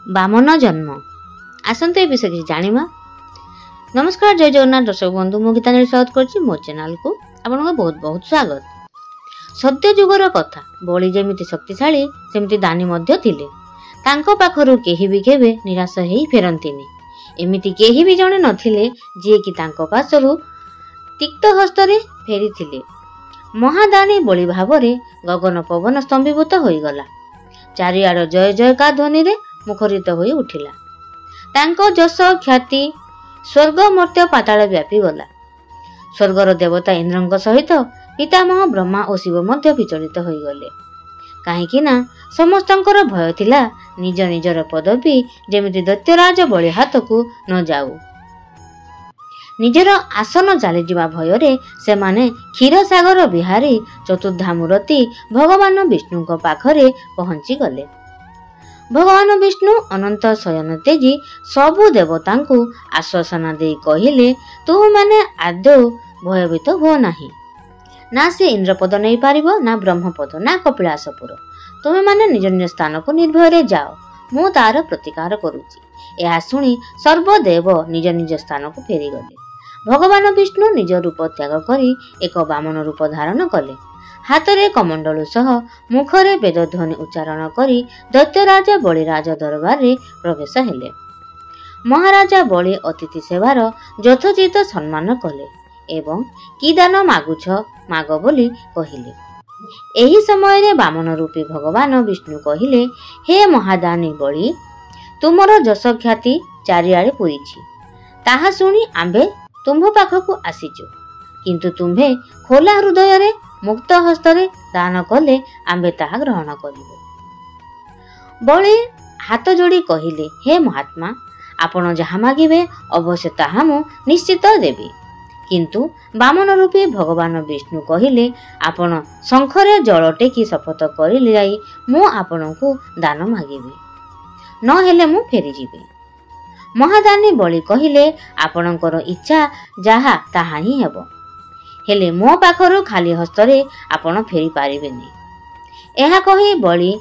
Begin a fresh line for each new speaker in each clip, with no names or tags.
ବାମନ ଜନ୍ମ। ଆସନ୍ତୁ ଏ ବିଷୟ କିଛି ଜାଣିବା। ନମସ୍କାର, ଜୟ ଜଗନ୍ନାଥ ଦର୍ଶକ ବନ୍ଧୁ, ମୁଁ ଗୀତାଞ୍ଜଳି ସ୍ୱାଗତ କରୁଛି ମୋ ଚ୍ୟାନେଲକୁ। ଆପଣଙ୍କୁ ବହୁତ ବହୁତ ସ୍ୱାଗତ। ସତ୍ୟ ଯୁଗର କଥା, ବଳି ଯେମିତି ଶକ୍ତିଶାଳୀ ସେମିତି ଦାନୀ ମଧ୍ୟ ଥିଲେ। ତାଙ୍କ ପାଖରୁ କେହି ବି କେବେ ନିରାଶ ହେଇ ଫେରନ୍ତିନି। ଏମିତି କେହି ବି ଜଣେ ନଥିଲେ ଯିଏକି ତାଙ୍କ ପାଶରୁ ତିକ୍ତ ହସ୍ତରେ ଫେରିଥିଲେ। ମହାଦାନୀ ବଳି ଭାବରେ ଗଗନ ପବନ ସ୍ତମ୍ଭୀଭୂତ ହୋଇଗଲା। ଚାରିଆଡ଼ ଜୟ ଜୟକାର ଧ୍ୱନିରେ ମୁଖରିତ ହୋଇ ଉଠିଲା। ତାଙ୍କ ଯଶ ଖ୍ୟାତି ସ୍ୱର୍ଗ ମର୍ତ୍ତ୍ୟ ପାତାଳ ବ୍ୟାପିଗଲା। ସ୍ୱର୍ଗର ଦେବତା ଇନ୍ଦ୍ରଙ୍କ ସହିତ ପିତାମହ ବ୍ରହ୍ମା ଓ ଶିବ ମଧ୍ୟ ବିଚଳିତ ହୋଇଗଲେ। କାହିଁକି ନା ସମସ୍ତଙ୍କର ଭୟ ଥିଲା ନିଜ ନିଜର ପଦବୀ ଯେମିତି ଦୈତ୍ୟରାଜ ବଳି ହାତକୁ ନ ଯାଉ। ନିଜର ଆସନ ଚାଲିଯିବା ଭୟରେ ସେମାନେ କ୍ଷୀରସାଗର ବିହାରୀ ଚତୁର୍ଦ୍ଧାମୂରତି ଭଗବାନ ବିଷ୍ଣୁଙ୍କ ପାଖରେ ପହଞ୍ଚିଗଲେ। ଭଗବାନ ବିଷ୍ଣୁ ଅନନ୍ତ ଶୟନ ତେଜି ସବୁ ଦେବତାଙ୍କୁ ଆଶ୍ୱାସନା ଦେଇ କହିଲେ, ତୁମମାନେ ଆଦୌ ଭୟଭୀତ ହୁଅ ନାହିଁ। ନା ସେ ଇନ୍ଦ୍ରପଦ ନେଇପାରିବ, ନା ବ୍ରହ୍ମପଦ, ନା କପିଳାସପୁର। ତୁମେମାନେ ନିଜ ନିଜ ସ୍ଥାନକୁ ନିର୍ଭୟରେ ଯାଅ, ମୁଁ ତାର ପ୍ରତିକାର କରୁଛି। ଏହା ଶୁଣି ସର୍ବଦେବ ନିଜ ନିଜ ସ୍ଥାନକୁ ଫେରିଗଲେ। ଭଗବାନ ବିଷ୍ଣୁ ନିଜ ରୂପ ତ୍ୟାଗ କରି ଏକ ବାମନ ରୂପ ଧାରଣ କଲେ। ହାତରେ କମଣ୍ଡଳୁ ସହ ମୁଖରେ ବେଦଧ୍ୱନି ଉଚ୍ଚାରଣ କରି ଦୈତ୍ୟରାଜ ବଳି ରାଜ ଦରବାରରେ ପ୍ରବେଶ ହେଲେ। ମହାରାଜା ବଳି ଅତିଥି ସେବାର ଯଥୋଚିତ ସମ୍ମାନ କଲେ ଏବଂ କି ଦାନ ମାଗୁଛ ମାଗ ବୋଲି କହିଲେ। ଏହି ସମୟରେ ବାମନ ରୂପୀ ଭଗବାନ ବିଷ୍ଣୁ କହିଲେ, ହେ ମହାଦାନୀ ବଳି, ତୁମର ଯଶ ଖ୍ୟାତି ଚାରିଆଡ଼େ ପୂରିଛି। ତାହା ଶୁଣି ଆମ୍ଭେ ତୁମ୍ଭ ପାଖକୁ ଆସିଛୁ। କିନ୍ତୁ ତୁମ୍ଭେ ଖୋଲା ହୃଦୟରେ ମୁକ୍ତ ହସ୍ତରେ ଦାନ କଲେ ଆମ୍ଭେ ତାହା ଗ୍ରହଣ କରିବୁ। ବଳି ହାତ ଯୋଡ଼ି କହିଲେ, ହେ ମହାତ୍ମା, ଆପଣ ଯାହା ମାଗିବେ ଅବଶ୍ୟ ତାହା ମୁଁ ନିଶ୍ଚିତ ଦେବି। କିନ୍ତୁ ବାମନ ରୂପୀ ଭଗବାନ ବିଷ୍ଣୁ କହିଲେ, ଆପଣ ଶଙ୍ଖରେ ଜଳ ଟେକି ଶପଥ କରିଲେ ଯାଇ ମୁଁ ଆପଣଙ୍କୁ ଦାନ ମାଗିବି, ନହେଲେ ମୁଁ ଫେରିଯିବି। ମହାଦାନୀ ବଳି କହିଲେ, ଆପଣଙ୍କର ଇଚ୍ଛା ଯାହା ତାହା ହିଁ ହେବ, ହେଲେ ମୋ ପାଖରୁ ଖାଲି ହସ୍ତରେ ଆପଣ ଫେରି ପାରିବେନି। ଏହା କହି ବଳି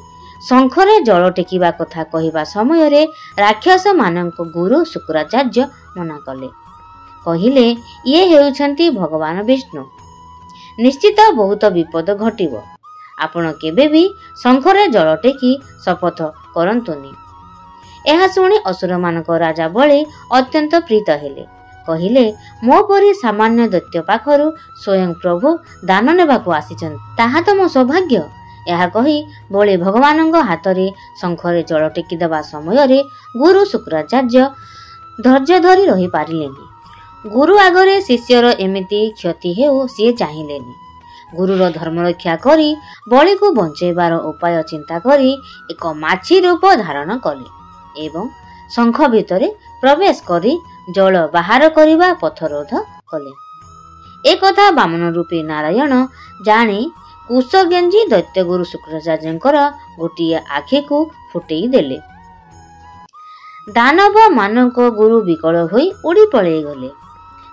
ଶଙ୍ଖରେ ଜଳ ଟେକିବା କଥା କହିବା ସମୟରେ ରାକ୍ଷସ ମାନଙ୍କ ଗୁରୁ ଶୁକ୍ରାଚାର୍ଯ୍ୟ ମନା କଲେ। କହିଲେ, ଇଏ ହେଉଛନ୍ତି ଭଗବାନ ବିଷ୍ଣୁ, ନିଶ୍ଚିତ ବହୁତ ବିପଦ ଘଟିବ। ଆପଣ କେବେ ବି ଶଙ୍ଖରେ ଜଳ ଟେକି ଶପଥ କରନ୍ତୁନି। ଏହା ଶୁଣି ଅସୁରମାନଙ୍କ ରାଜା ବଳି ଅତ୍ୟନ୍ତ ପ୍ରୀତ ହେଲେ। କହିଲେ, ମୋ ପରି ସାମାନ୍ୟ ଦୈତ୍ୟ ପାଖରୁ ସ୍ୱୟଂ ପ୍ରଭୁ ଦାନ ନେବାକୁ ଆସିଛନ୍ତି, ତାହା ତ ମୋ ସୌଭାଗ୍ୟ। ଏହା କହି ବଳି ଭଗବାନଙ୍କ ହାତରେ ଶଙ୍ଖରେ ଜଳ ଟେକି ଦେବା ସମୟରେ ଗୁରୁ ଶୁକ୍ରାଚାର୍ଯ୍ୟ ଧୈର୍ଯ୍ୟ ଧରି ରହିପାରିଲେନି। ଗୁରୁ ଆଗରେ ଶିଷ୍ୟର ଏମିତି କ୍ଷତି ହେଉ ସିଏ ଚାହିଁଲେନି। ଗୁରୁର ଧର୍ମରକ୍ଷା କରି ବଳିକୁ ବଞ୍ଚେଇବାର ଉପାୟ ଚିନ୍ତା କରି ଏକ ମାଛି ରୂପ ଧାରଣ କଲେ ଏବଂ ଶଙ୍ଖ ଭିତରେ ପ୍ରବେଶ କରି ଜଳ ବାହାର କରିବା ପଥରୋଧ କଲେ। ଏକଥା ବାମନ ରୂପୀ ନାରାୟଣ ଜାଣି କୁଶ ଗେଞ୍ଜି ଦୈତ୍ୟଗୁରୁ ଶୁକ୍ରାଚାର୍ଯ୍ୟଙ୍କର ଗୋଟିଏ ଆଖିକୁ ଫୁଟେଇ ଦେଲେ। ଦାନବ ମାନଙ୍କ ଗୁରୁ ବିକଳ ହୋଇ ଉଡ଼ି ପଳେଇ ଗଲେ।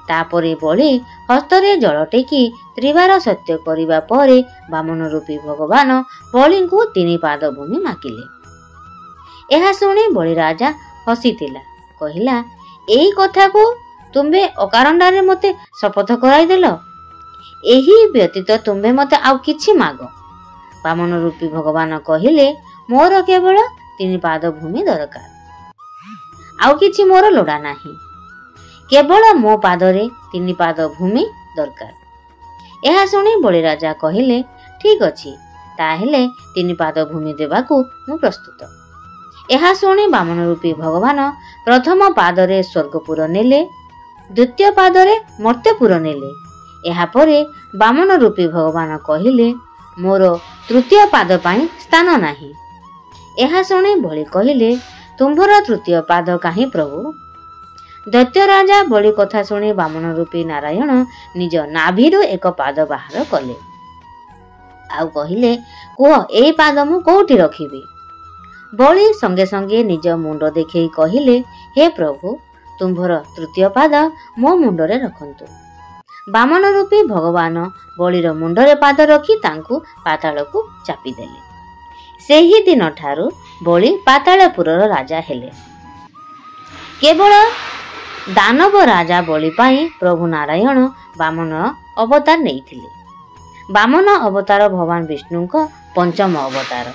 ତାପରେ ବଳି ହସ୍ତରେ ଜଳ ଟେକି ତ୍ରିବାର ସତ୍ୟ କରିବା ପରେ ବାମନ ରୂପୀ ଭଗବାନ ବଳିଙ୍କୁ 3 ପାଦ ଭୂମି ମାଗିଲେ। ଏହା ଶୁଣି ବଳି ରାଜା ହସିଥିଲା। କହିଲା, ଏଇ କଥାକୁ ତୁମ୍ଭେ ଅକାରଣରେ ମୋତେ ଶପଥ କରାଇଦେଲ। ଏହି ବ୍ୟତୀତ ତୁମ୍ଭେ ମୋତେ ଆଉ କିଛି ମାଗ। ବାମନ ରୂପୀ ଭଗବାନ କହିଲେ, ମୋର କେବଳ 3 ପାଦ ଭୂମି ଦରକାର, ଆଉ କିଛି ମୋର ଲୋଡ଼ା ନାହିଁ। କେବଳ ମୋ ପାଦରେ 3 ପାଦ ଭୂମି ଦରକାର। ଏହା ଶୁଣି ବଳି ରାଜା କହିଲେ, ଠିକ ଅଛି, ତାହେଲେ 3 ପାଦ ଭୂମି ଦେବାକୁ ମୁଁ ପ୍ରସ୍ତୁତ। ଏହା ଶୁଣି ବାମନ ରୂପୀ ଭଗବାନ ପ୍ରଥମ ପାଦରେ ସ୍ୱର୍ଗପୁର ନେଲେ, ଦ୍ୱିତୀୟ ପାଦରେ ମର୍ତ୍ତ୍ୟପୁର ନେଲେ। ଏହାପରେ ବାମନ ରୂପୀ ଭଗବାନ କହିଲେ, ମୋର ତୃତୀୟ ପାଦ ପାଇଁ ସ୍ଥାନ ନାହିଁ। ଏହା ଶୁଣି ବଳି କହିଲେ, ତୁମ୍ଭର ତୃତୀୟ ପାଦ କାହିଁ ପ୍ରଭୁ? ଦୈତ୍ୟ ରାଜା ବଳି କଥା ଶୁଣି ବାମନ ରୂପୀ ନାରାୟଣ ନିଜ ନାଭିରୁ ଏକ ପାଦ ବାହାର କଲେ। ଆଉ କହିଲେ, କୁହ ଏଇ ପାଦ ମୁଁ କୋଉଠି ରଖିବି? ବଳି ସଙ୍ଗେ ସଙ୍ଗେ ନିଜ ମୁଣ୍ଡ ଦେଖେଇ କହିଲେ, ହେ ପ୍ରଭୁ, ତୁମ୍ଭର ତୃତୀୟ ପାଦ ମୋ ମୁଣ୍ଡରେ ରଖନ୍ତୁ। ବାମନ ରୂପୀ ଭଗବାନ ବଳିର ମୁଣ୍ଡରେ ପାଦ ରଖି ତାଙ୍କୁ ପାତାଳକୁ ଚାପିଦେଲେ। ସେହି ଦିନଠାରୁ ବଳି ପାତାଳପୁରର ରାଜା ହେଲେ। କେବଳ ଦାନବ ରାଜା ବଳି ପାଇଁ ପ୍ରଭୁ ନାରାୟଣ ବାମନ ଅବତାର ନେଇଥିଲେ। ବାମନ ଅବତାର ଭଗବାନ ବିଷ୍ଣୁଙ୍କ ପଞ୍ଚମ ଅବତାର।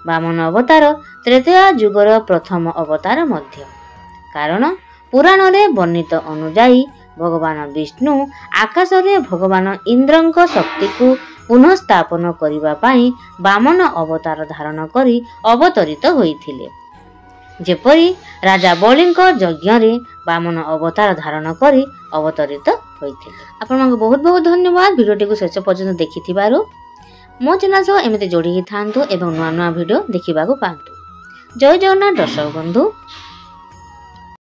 ବାମନ ଅବତାର ତ୍ରେତୟା ଯୁଗର ପ୍ରଥମ ଅବତାର ମଧ୍ୟ। କାରଣ ପୁରାଣରେ ବର୍ଣ୍ଣିତ ଅନୁଯାୟୀ ଭଗବାନ ବିଷ୍ଣୁ ଆକାଶରେ ଭଗବାନ ଇନ୍ଦ୍ରଙ୍କ ଶକ୍ତିକୁ ପୁନଃସ୍ଥାପନ କରିବା ପାଇଁ ବାମନ ଅବତାର ଧାରଣ କରି ଅବତରିତ ହୋଇଥିଲେ। ଯେପରି ରାଜା ବଳିଙ୍କ ଯଜ୍ଞରେ ବାମନ ଅବତାର ଧାରଣ କରି ଅବତରିତ ହୋଇଥିଲେ। ଆପଣଙ୍କୁ ବହୁତ ବହୁତ ଧନ୍ୟବାଦ ଭିଡ଼ିଓଟିକୁ ଶେଷ ପର୍ଯ୍ୟନ୍ତ ଦେଖିଥିବାରୁ। ମୋ ଚ୍ୟାନେଲ ସହ ଏମିତି ଯୋଡ଼ିକି ଥାଆନ୍ତୁ ଏବଂ ନୂଆ ନୂଆ ଭିଡ଼ିଓ ଦେଖିବାକୁ ପାଆନ୍ତୁ। ଜୟ ଜଗନ୍ନାଥ ଦର୍ଶକ ବନ୍ଧୁ।